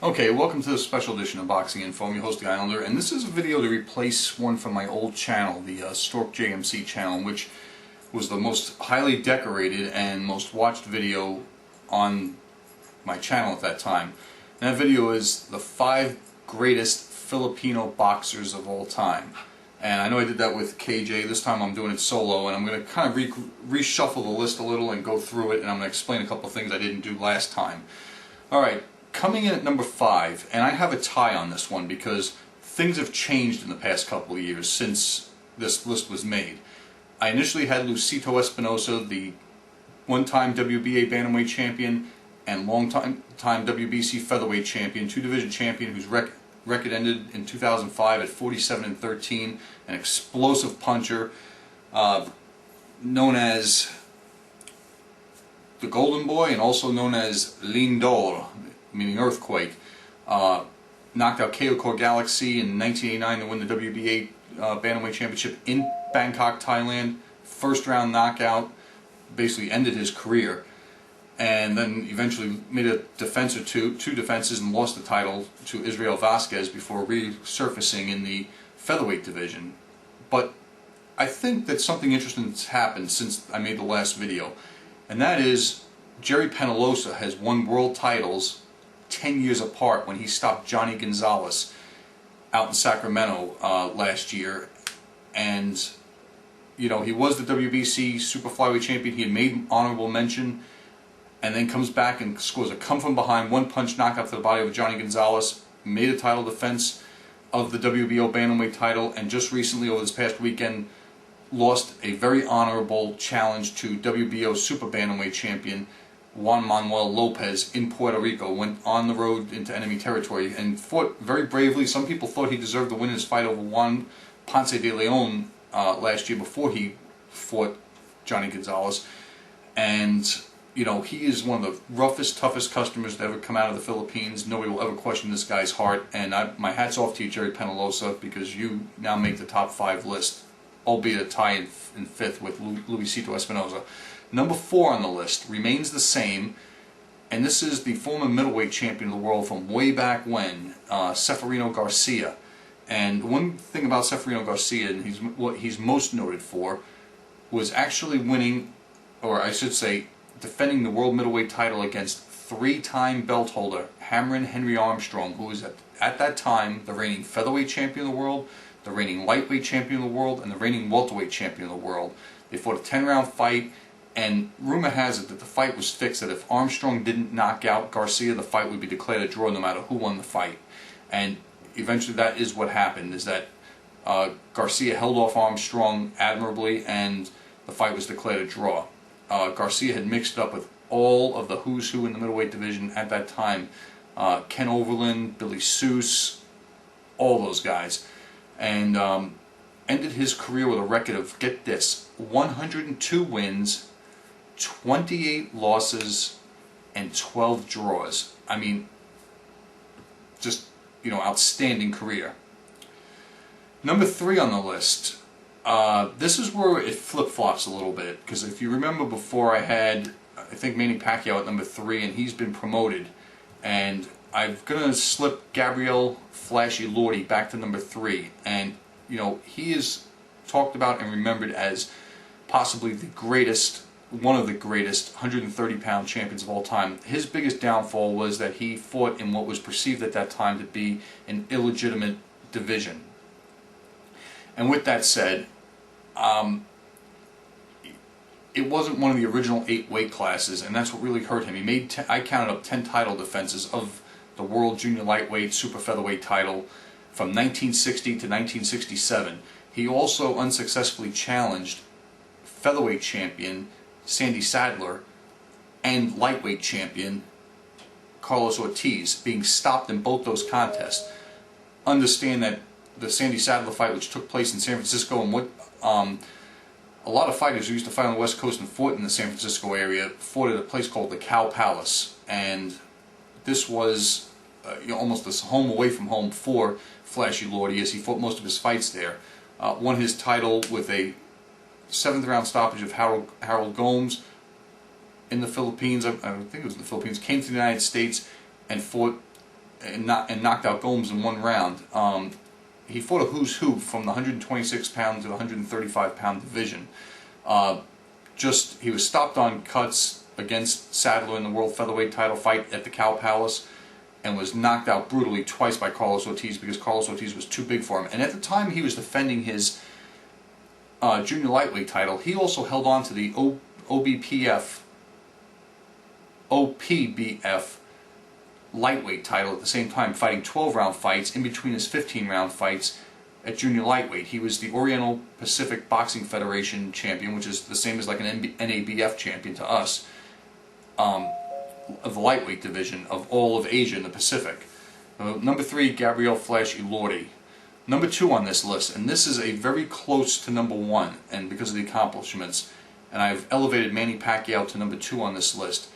Okay, welcome to the special edition of Boxing Info. I'm your host, the Islander, and this is a video to replace one from my old channel, the Stork JMC channel, which was the most highly decorated and most watched video on my channel at that time. And that video is the 5 greatest Filipino boxers of all time. And I know I did that with KJ. This time I'm doing it solo, and I'm going to kind of reshuffle the list a little and go through it, and I'm going to explain a couple of things I didn't do last time. Alright. Coming in at number 5, and I have a tie on this one because things have changed in the past couple of years since this list was made. I initially had Cito Espinosa, the one-time WBA bantamweight champion and long-time WBC featherweight champion, 2-division champion, whose record ended in 2005 at 47-13, an explosive puncher, known as the Golden Boy and also known as Lindol, meaning earthquake. Knocked out KO Galaxy in 1989 to win the WBA bantamweight championship in Bangkok, Thailand. First round knockout, basically ended his career, and then eventually made a defense or two defenses, and lost the title to Israel Vasquez before resurfacing in the featherweight division. But I think that something interesting has happened since I made the last video, and that is Jerry Pealosa has won world titles 10 years apart when he stopped Johnny Gonzalez out in Sacramento last year. And you know, he was the WBC super flyweight champion. He had made honorable mention, and then comes back and scores a come from behind one-punch knockout to the body of Johnny Gonzalez, made a title defense of the WBO bantamweight title, and just recently, over this past weekend, lost a very honorable challenge to WBO super bantamweight champion Juan Manuel Lopez in Puerto Rico. Went on the road into enemy territory and fought very bravely. Some people thought he deserved to win his fight over Juan Ponce de Leon last year before he fought Johnny Gonzalez. And you know, he is one of the roughest, toughest customers to ever come out of the Philippines. Nobody will ever question this guy's heart. And my hat's off to you, Jerry Pealosa, because you now make the top 5 list, albeit a tie in 5th with Cito Espinosa. Number 4 on the list remains the same, and this is the former middleweight champion of the world from way back when, Severino Garcia. And one thing about Severino Garcia, and what he's most noted for, was actually winning, or I should say, defending the world middleweight title against 3-time belt holder Hammerin Henry Armstrong, who was at that time the reigning featherweight champion of the world, the reigning lightweight champion of the world, and the reigning welterweight champion of the world. They fought a 10-round fight. And rumor has it that the fight was fixed that if Armstrong didn't knock out Garcia, the fight would be declared a draw no matter who won the fight. And eventually that is what happened, is that Garcia held off Armstrong admirably, and the fight was declared a draw. Garcia had mixed up with all of the who's who in the middleweight division at that time. Ken Overland, Billy Seuss, all those guys. And ended his career with a record of, get this, 102 wins, 28 losses, and 12 draws. I mean, just, you know, outstanding career. Number 3 on the list. This is where it flip-flops a little bit, because if you remember before, I had, I think, Manny Pacquiao at number 3, and he's been promoted. And I'm going to slip Gabrielle, Fleshie, Lordy back to number 3. And, you know, he is talked about and remembered as possibly the greatest, one of the greatest 130-pound champions of all time. His biggest downfall was that he fought in what was perceived at that time to be an illegitimate division. And with that said, it wasn't one of the original 8 weight classes, and that's what really hurt him. He made, I counted up 10 title defenses of the World Junior Lightweight Super Featherweight title from 1960 to 1967. He also unsuccessfully challenged featherweight champion Sandy Sadler and lightweight champion Carlos Ortiz, being stopped in both those contests. Understand that the Sandy Sadler fight, which took place in San Francisco, and what a lot of fighters who used to fight on the West Coast and fought in the San Francisco area fought at a place called the Cow Palace, and this was you know, almost this home away from home for Fleshie Lordy, as he fought most of his fights there. Won his title with a 7th round stoppage of Harold Gomes in the Philippines. I think it was in the Philippines. Came to the United States and fought and knocked out Gomes in 1 round. He fought a who's who from the 126-pound to the 135-pound division. He was stopped on cuts against Sadler in the world featherweight title fight at the Cow Palace, and was knocked out brutally twice by Carlos Ortiz because Carlos Ortiz was too big for him. And at the time he was defending his junior lightweight title, he also held on to the OPBF lightweight title at the same time, fighting 12-round fights in between his 15-round fights at junior lightweight. He was the Oriental Pacific Boxing Federation champion, which is the same as like an NABF champion to us, of the lightweight division of all of Asia and the Pacific. Number 3, Gabrielle Fleshie Lordy. Number 2 on this list, and this is a very close to number 1, and because of the accomplishments, and I've elevated Manny Pacquiao to number 2 on this list.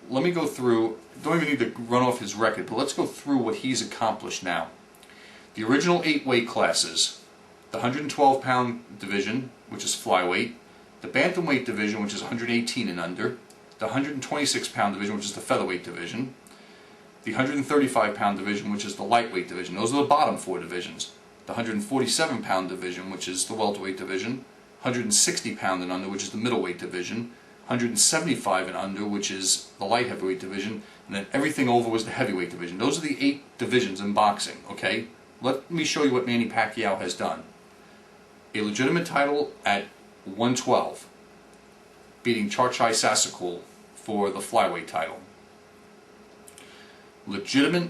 Let me go through, don't even need to run off his record, but let's go through what he's accomplished now. The original 8 weight classes: the 112-pound division, which is flyweight; the bantamweight division, which is 118 and under; the 126-pound division, which is the featherweight division; the 135-pound division, which is the lightweight division. Those are the bottom 4 divisions. The 147-pound division, which is the welterweight division; 160-pound and under, which is the middleweight division; 175 and under, which is the light heavyweight division; and then everything over was the heavyweight division. Those are the 8 divisions in boxing, okay? Let me show you what Manny Pacquiao has done. A legitimate title at 112, beating Charchai Sasakul for the flyweight title. Legitimate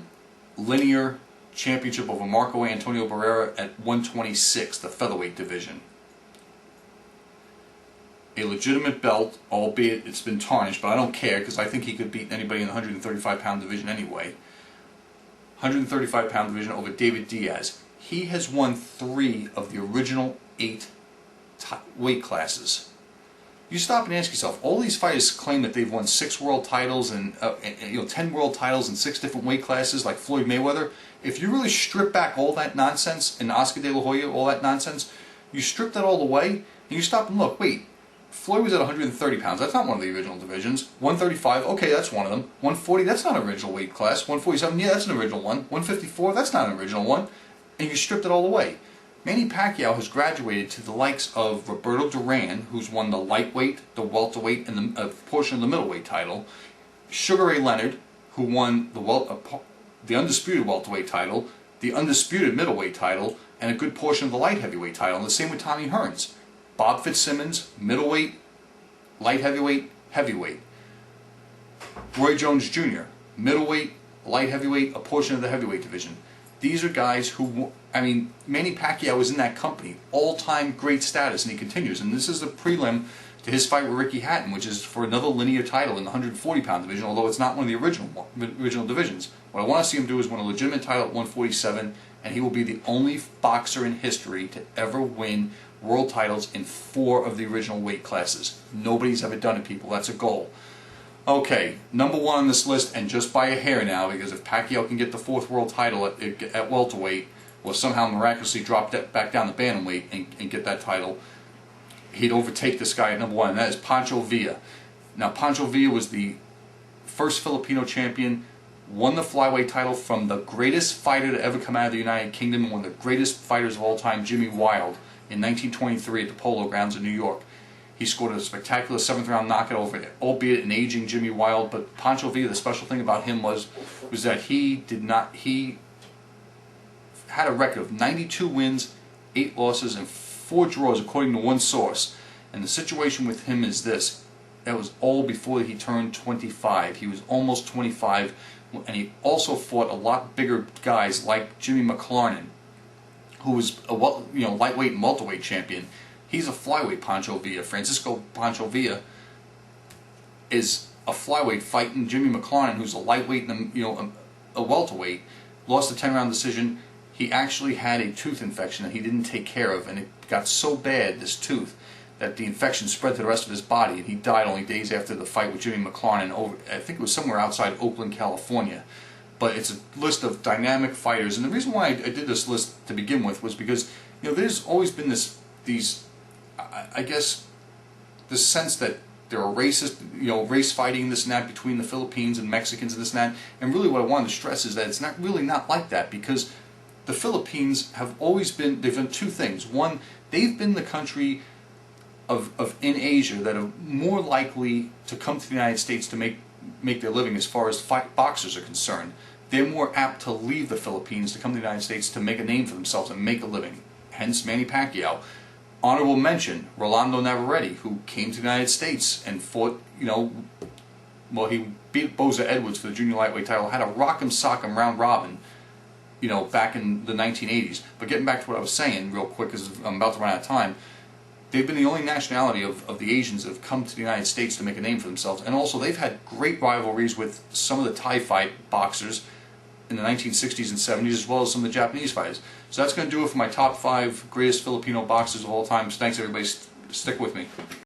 linear championship over Marco Antonio Barrera at 126, the featherweight division. A legitimate belt, albeit it's been tarnished, but I don't care because I think he could beat anybody in the 135-pound division anyway. 135-pound division over David Diaz. He has won 3 of the original 8 weight classes. You stop and ask yourself, all these fighters claim that they've won 6 world titles and 10 world titles in 6 different weight classes like Floyd Mayweather. If you really strip back all that nonsense, and Oscar De La Hoya, all that nonsense, you strip that all away and you stop and look, wait, Floyd was at 130 pounds, that's not one of the original divisions. 135, okay, that's one of them. 140, that's not an original weight class. 147, yeah, that's an original one. 154, that's not an original one. And you stripped it all away. Manny Pacquiao has graduated to the likes of Roberto Duran, who's won the lightweight, the welterweight, and a portion of the middleweight title. Sugar Ray Leonard, who won the undisputed welterweight title, the undisputed middleweight title, and a good portion of the light heavyweight title. And the same with Tommy Hearns. Bob Fitzsimmons, middleweight, light heavyweight, heavyweight. Roy Jones Jr., middleweight, light heavyweight, a portion of the heavyweight division. These are guys who, I mean, Manny Pacquiao was in that company, all-time great status, and he continues. And this is the prelim to his fight with Ricky Hatton, which is for another linear title in the 140-pound division, although it's not one of the original divisions. What I want to see him do is win a legitimate title at 147, and he will be the only boxer in history to ever win world titles in 4 of the original weight classes. Nobody's ever done it, people. That's a goal. Okay, number 1 on this list, and just by a hair now, because if Pacquiao can get the 4th world title at welterweight, or somehow miraculously drop that back down to bantamweight and get that title, he'd overtake this guy at number 1, and that is Pancho Villa. Now, Pancho Villa was the first Filipino champion, won the flyweight title from the greatest fighter to ever come out of the United Kingdom, and one of the greatest fighters of all time, Jimmy Wilde, in 1923 at the Polo Grounds in New York. He scored a spectacular 7th round knockout over, albeit an aging Jimmy Wilde. But Pancho Villa, the special thing about him was that he had a record of 92 wins, 8 losses, and 4 draws, according to one source. And the situation with him is this: that was all before he turned 25. He was almost 25, and he also fought a lot bigger guys like Jimmy McLarnin, who was a lightweight and welterweight champion. He's a flyweight, Pancho Villa. Francisco Pancho Villa is a flyweight fighting Jimmy McLarnin, who's a lightweight and a welterweight. Lost a 10-round decision. He actually had a tooth infection that he didn't take care of, and it got so bad, this tooth, that the infection spread to the rest of his body, and he died only days after the fight with Jimmy McLarnin. I think it was somewhere outside Oakland, California. But it's a list of dynamic fighters, and the reason why I did this list to begin with was because there's always been this sense that there are racist, race fighting, this and that, between the Philippines and Mexicans and this and that. And really what I wanted to stress is that it's not like that, because the Philippines have always been, they've done two things. One, they've been the country in Asia that are more likely to come to the United States to make their living as far as boxers are concerned. They're more apt to leave the Philippines to come to the United States to make a name for themselves and make a living. Hence Manny Pacquiao. Honorable mention, Rolando Navarrete, who came to the United States and fought, well, he beat Boza Edwards for the junior lightweight title, had a rock'em sock'em round robin, back in the 1980s. But getting back to what I was saying real quick, because I'm about to run out of time, they've been the only nationality of the Asians that have come to the United States to make a name for themselves. And also, they've had great rivalries with some of the Thai fight boxers in the 1960s and 70s, as well as some of the Japanese fighters. So that's going to do it for my top 5 greatest Filipino boxers of all time. So thanks, everybody. Stick with me.